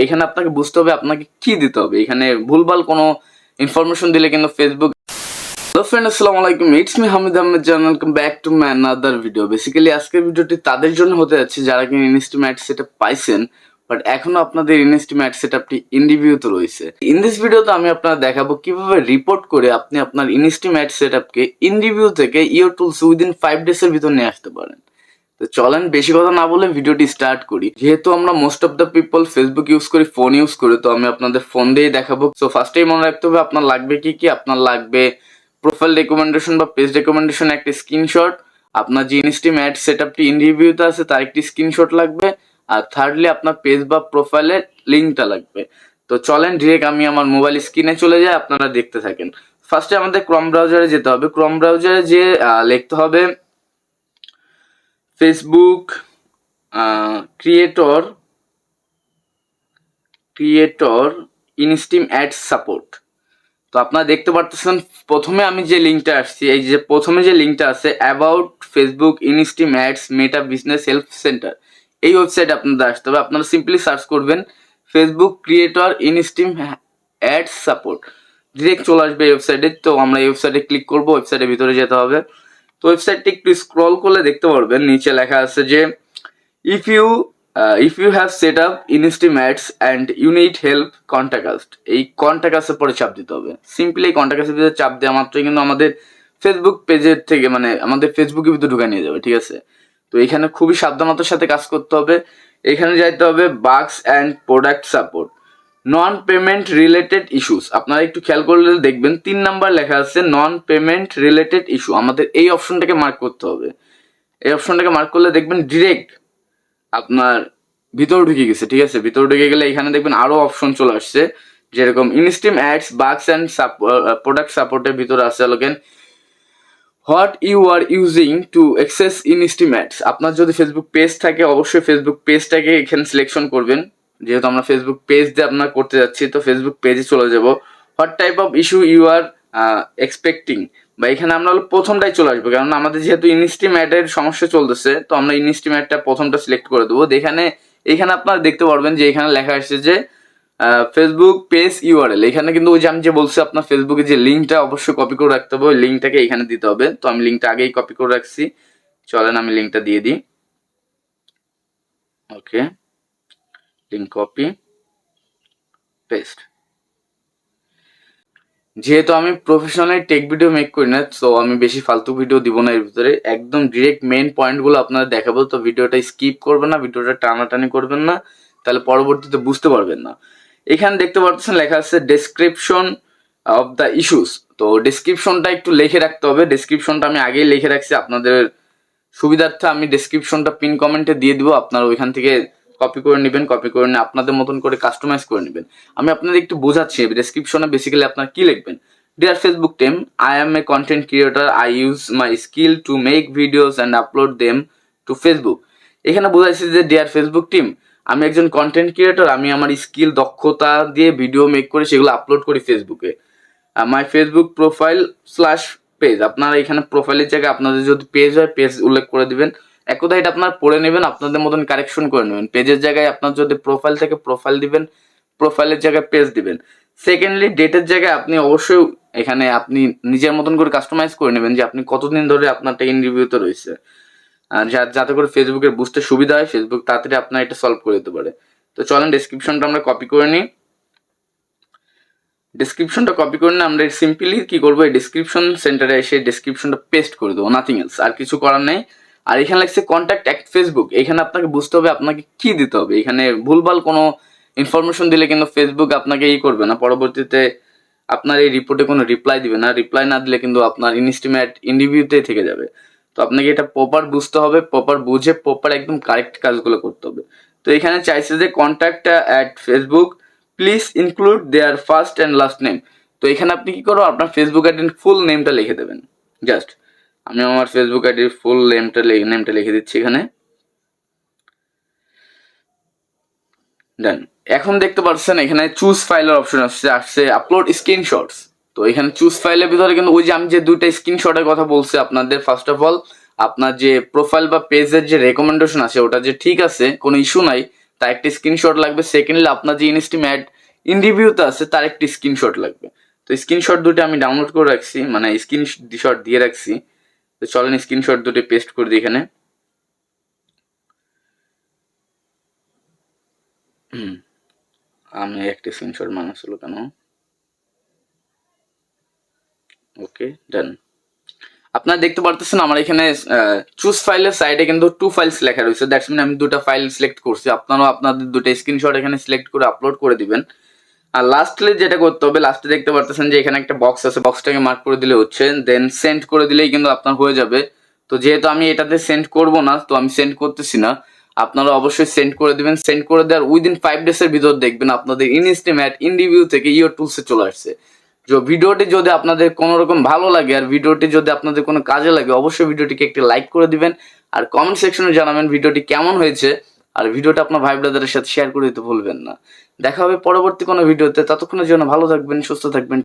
এখানে আপনাকে বুঝতে হবে আপনাকে কি দিতে হবে। এখানে ভুলভাল কোনো ইনফরমেশন দিলে কিন্তু ফেসবুক। হ্যালো ফ্রেন্ড, আসসালামু আলাইকুম, ইটস মি হামিদ আহমেদ জান, welcome back to my another video. Basically আজকের ভিডিওটি তাদের জন্য হতে যাচ্ছে যারা কিনা ইনস্টিম অ্যাড সেটআপ পাইছেন বাট এখনো আপনাদের ইনস্টিম অ্যাড সেটআপটি ইন রিভিউতে রয়েছে। ইন দিস ভিডিওতে আমি আপনাদের দেখাবো কিভাবে রিপোর্ট করে আপনি আপনার ইনস্টিম অ্যাড সেটআপকে ইন রিভিউ থেকে ইওর টুলস উইদিন 5 ডেজের ভিতর নিয়ে আসতে পারেন। তো চলেন বেশি কথা না বলে ভিডিওটি স্টার্ট করি। যেহেতু আমরা most of the people Facebook use করি, ফোন ইউজ করি, তো আমি আপনাদের ফোন দিয়েই দেখাবো। সো ফার্স্টেই মনে রাখতে হবে আপনার লাগবে কি আপনার লাগবে প্রোফাইল রেকমেন্ডেশন বা পেজ রেকমেন্ডেশন একটা স্ক্রিনশট, আপনার যে ইনস্টিম অ্যাড সেটআপটি ইন রিভিউতে আছে তার একটি স্ক্রিনশট লাগবে, আর থার্ডলি আপনার পেজ বা প্রোফাইলের লিঙ্কটা লাগবে। তো চলেন ডিরেক্ট আমি আমার মোবাইল স্ক্রিনে চলে যাই, আপনারা দেখতে থাকেন। ফার্স্টে আমাদের ক্রোম ব্রাউজারে যেতে হবে। ক্রোম ব্রাউজারে যে লিখতে হবে ফেসবুক ক্রিয়েটর ইনস্টিম অ্যাডস সাপোর্ট। তো আপনারা দেখতে পারতেছেন প্রথমে আমি যে লিঙ্কটা আসছি, এই যে প্রথমে যে লিঙ্কটা আছে about Facebook ইনস্টিম ads meta business help centre, এই ওয়েবসাইটে আপনাদের আসতে হবে। আপনারা সিম্পলি সার্চ করবেন Facebook creator ইনস্টিম ads support, direct চলে আসবে এই ওয়েবসাইটে। তো আমরা এই ওয়েবসাইটে ক্লিক করবো, ওয়েবসাইটের ভিতরে যেতে হবে। তো ওয়েবসাইটটি একটু স্ক্রল করলে দেখতে পারবেন নিচে লেখা আছে যে if you have set up Insteam ads and you need help, contact us। এই কন্ট্যাক্ট আসে পরে চাপ দিতে হবে। সিম্পলি এই কন্ট্যাক্ট আসের ভিতরে চাপ দেওয়া মাত্রই কিন্তু আমাদের ফেসবুক পেজের থেকে মানে আমাদের ফেসবুকের ভিতরে ঢুকে নিয়ে যাবে, ঠিক আছে। তো এখানে খুবই সাবধানতার সাথে কাজ করতে হবে। এখানে যাইতে হবে বাগস and product support, non payment related issues. আপনারা একটু খেয়াল করলে দেখবেন 3 নাম্বার লেখা আছে নন পেমেন্ট রিলেটেড ইস্যু। আমাদের এই অপশনটাকে মার্ক করতে হবে। এই অপশনটাকে মার্ক করলে দেখবেন ডিরেক্ট আপনার ভিতরে ঢুকে গেছে, ঠিক আছে। ভিতরে ঢুকে গেলে এখানে দেখবেন আরো অপশন চলে আসছে, যেরকম ইনস্টিম অ্যাডস বাগস অ্যান্ড প্রোডাক্ট সাপোর্টের ভিতরে আছে লোকেন what you are using to access ইনস্টিম অ্যাডস। আপনার যদি ফেসবুক পেজ থাকে অবশ্যই ফেসবুক পেজটাকে এখানে সিলেকশন করবেন। যেহেতু আমরা ফেসবুক পেজ দিয়ে আপনার করতে যাচ্ছি, তো ফেসবুক পেজে চলে যাব। What type of issue you are expecting, বা এখানে আমরা প্রথমটাই চলে আসবো, কারণ আমাদের যেহেতু ইনস্টিম অ্যাডের সমস্যা চলতেছে, তো আমরা ইনস্টিম অ্যাডটা প্রথমটা সিলেক্ট করে দেবো। এখানে আপনারা দেখতে পারবেন যে এখানে লেখা আসছে যে ফেসবুক পেজ ইউআরএল। এখানে কিন্তু ওই যে আমি যে বলছি আপনার ফেসবুকে যে লিঙ্কটা অবশ্যই কপি করে রাখতে হবে, ওই লিঙ্কটাকে এখানে দিতে হবে। তো আমি লিঙ্কটা আগেই কপি করে রাখছি, চলেন আমি লিঙ্কটা দিয়ে দিই। ওকে, লিঙ্ক কপি পেস্ট। যেহেতু আমি প্রফেশনালি টেক ভিডিও মেক করি না, তো আমি বেশি ফালতু ভিডিও দিব না এর ভিতরে, একদম ডিরেক্ট মেইন পয়েন্টগুলো আপনাদের দেখাবো। তো ভিডিওটা স্কিপ করবেন না, ভিডিওটা টানাটানি করবেন না, তাহলে পরবর্তীতে বুঝতে পারবেন না। এখানে দেখতে পাচ্ছেন লেখা আছে ডেসক্রিপশন অফ দ্য ইস্যুস। তো ডেসক্রিপশনটা একটু লিখে রাখতে হবে। ডেসক্রিপশনটা আমি আগেই লিখে রাখছি, আপনাদের সুবিধার্থে আমি ডেসক্রিপশনটা পিন কমেন্টে দিয়ে দিব, আপনারা ওইখান থেকে কপি করে নেবেন। কপি করে নিয়ে আপনাদের মতন করে কাস্টমাইজ করে নেবেন। আমি আপনাদের একটু বোঝাচ্ছি ডেসক্রিপশনে বেসিক্যালি আপনারা কি লিখবেন। Dear Facebook team, I M A content creator, I use my skill to make videos and upload them to Facebook. এখানে বোঝাচ্ছি যে ডিয়ার ফেসবুক টিম, আমি একজন কন্টেন্ট ক্রিয়েটর, আমি আমার স্কিল দক্ষতা দিয়ে ভিডিও মেক করে সেগুলো আপলোড করি ফেসবুকে। My Facebook profile slash page, আপনারা এখানে প্রোফাইলের জায়গায় আপনাদের যদি পেজ হয় পেজ উল্লেখ করে দিবেন। এক কথা এটা আপনারা পড়ে নেবেন, আপনাদের মতন কারেকশন করে নেবেন। পেজের জায়গায় আপনার যদি প্রোফাইল থেকে প্রোফাইল দিবেন, প্রোফাইলের জায়গায় পেজ দিবেন। সেকেন্ডলি ডেটের জায়গায় আপনি অবশ্যই এখানে আপনি নিজের মতন করে কাস্টমাইজ করে নেবেন যে আপনি কতদিন ধরে আপনারটা ইন রিভিউতে রয়েছে, যাতে করে ফেসবুকের বুঝতে সুবিধা হয়, ফেসবুক তাড়াতাড়ি আপনার এটা সলভ করে দিতে পারে। তো চলেন ডেসক্রিপশনটা আমরা কপি করে নিই। ডেসক্রিপশনটা কপি করে নিয়ে আমরা সিম্পলি কি করবো, এই ডেসক্রিপশন সেন্টারে এসে ডেসক্রিপশনটা পেস্ট করে দেবো, নাথিং এলস, আর কিছু করার নেই। আর এখানে লাগছে কন্ট্যাক্ট অ্যাট ফেসবুক। এখানে আপনাকে বুঝতে হবে আপনাকে কি দিতে হবে। এখানে ভুলভাল কোনো ইনফরমেশন দিলে কিন্তু ফেসবুক আপনাকে করবে না, পরবর্তীতে আপনার এই রিপোর্টে কোনো রিপ্লাই দিবে না। রিপ্লাই না দিলে কিন্তু আপনার ইনস্টিমেট ইন্ডিভিউতেই থেকে যাবে। তো আপনাকে এটা প্রপার বুঝতে হবে, প্রপার বুঝে প্রপার একদম কারেক্ট কাজগুলো করতে হবে। তো এখানে চাইছে যে contact at Facebook, please include their first and last name. তো এখানে আপনি কি করো, আপনার ফেসবুক আইডির ফুল নেমটা লিখে দেবেন। জাস্ট আমি আমার ফেসবুক আইডির ফুল নেমটা লিখে দিচ্ছি এখানে। ডান। এখন দেখতে পাচ্ছেন এখানে চুজ ফাইলের অপশন আসছে আপলোড স্ক্রিনশটস। তো এখানে চুজ ফাইলের ভিতরে কিন্তু ওই যে আমি যে দুইটা স্ক্রিনশটের কথা বলছি আপনাদের, ফার্স্ট অফ অল আপনার যে প্রোফাইল বা পেজের যে রেকমেন্ডেশন আছে ওটা যে ঠিক আছে, কোনো ইস্যু নাই, তার একটা স্ক্রিনশট লাগবে। সেকেন্ডলি আপনার যে ইনস্টিম্যাট ইন রিভিউতে আছে তার একটি স্ক্রিনশট লাগবে। তো স্ক্রিনশট দুটো আমি ডাউনলোড করে রাখছি, মানে স্ক্রিনশট দিয়ে রাখছি। তো চলেন স্ক্রিনশট দুটো পেস্ট করে দিই এখানে। আমি একটা স্ক্রিনশট মানাচ্ছিল কেন, ওকে ডান। আপনারা দেখতে পারতেছেন আমার এখানে চুজ ফাইলের সাইডে কিন্তু 2 ফাইলস লেখা রয়েছে, দ্যাটস মিন আমি দুটো ফাইল সিলেক্ট করছি। আপনারাও আপনাদের দুটো স্ক্রিনশট এখানে সিলেক্ট করে আপলোড করে দিবেন। আর লাস্টলি যেটা করতে হবে, লাস্টে দেখতে পারতেছেন যে এখানে একটা বক্স আছে, বক্সটাকে মার্ক করে দিলে হচ্ছে, দেন সেন্ড করে দিলেই কিন্তু আপনার হয়ে যাবে। তো যেহেতু আমি এটাতে সেন্ড করব না, তো আমি সেন্ড করতেছি না। আপনারা অবশ্যই সেন্ড করে দিবেন। সেন্ড করে দেওয়ার উইদিন 5 ডেজের ভিতর দেখবেন আপনাদের ইনস্টিম্যাট ইন রিভিউ থেকে ইওর টুলসে চলে আসছে। ভিডিওটি যদি আপনাদের কোনো রকম ভালো লাগে আর ভিডিওটি যদি আপনাদের কোনো কাজে লাগে, অবশ্যই ভিডিওটিকে একটি লাইক করে দিবেন আর কমেন্ট সেকশনে জানাবেন ভিডিওটি কেমন হয়েছে। আর ভিডিওটা আপনার ভাই ব্রাদারের সাথে শেয়ার করে দিতে ভুলবেন না। দেখা হবে পরবর্তী কোনো ভিডিওতে, ততক্ষণের জন্য ভালো থাকবেন, সুস্থ থাকবেন।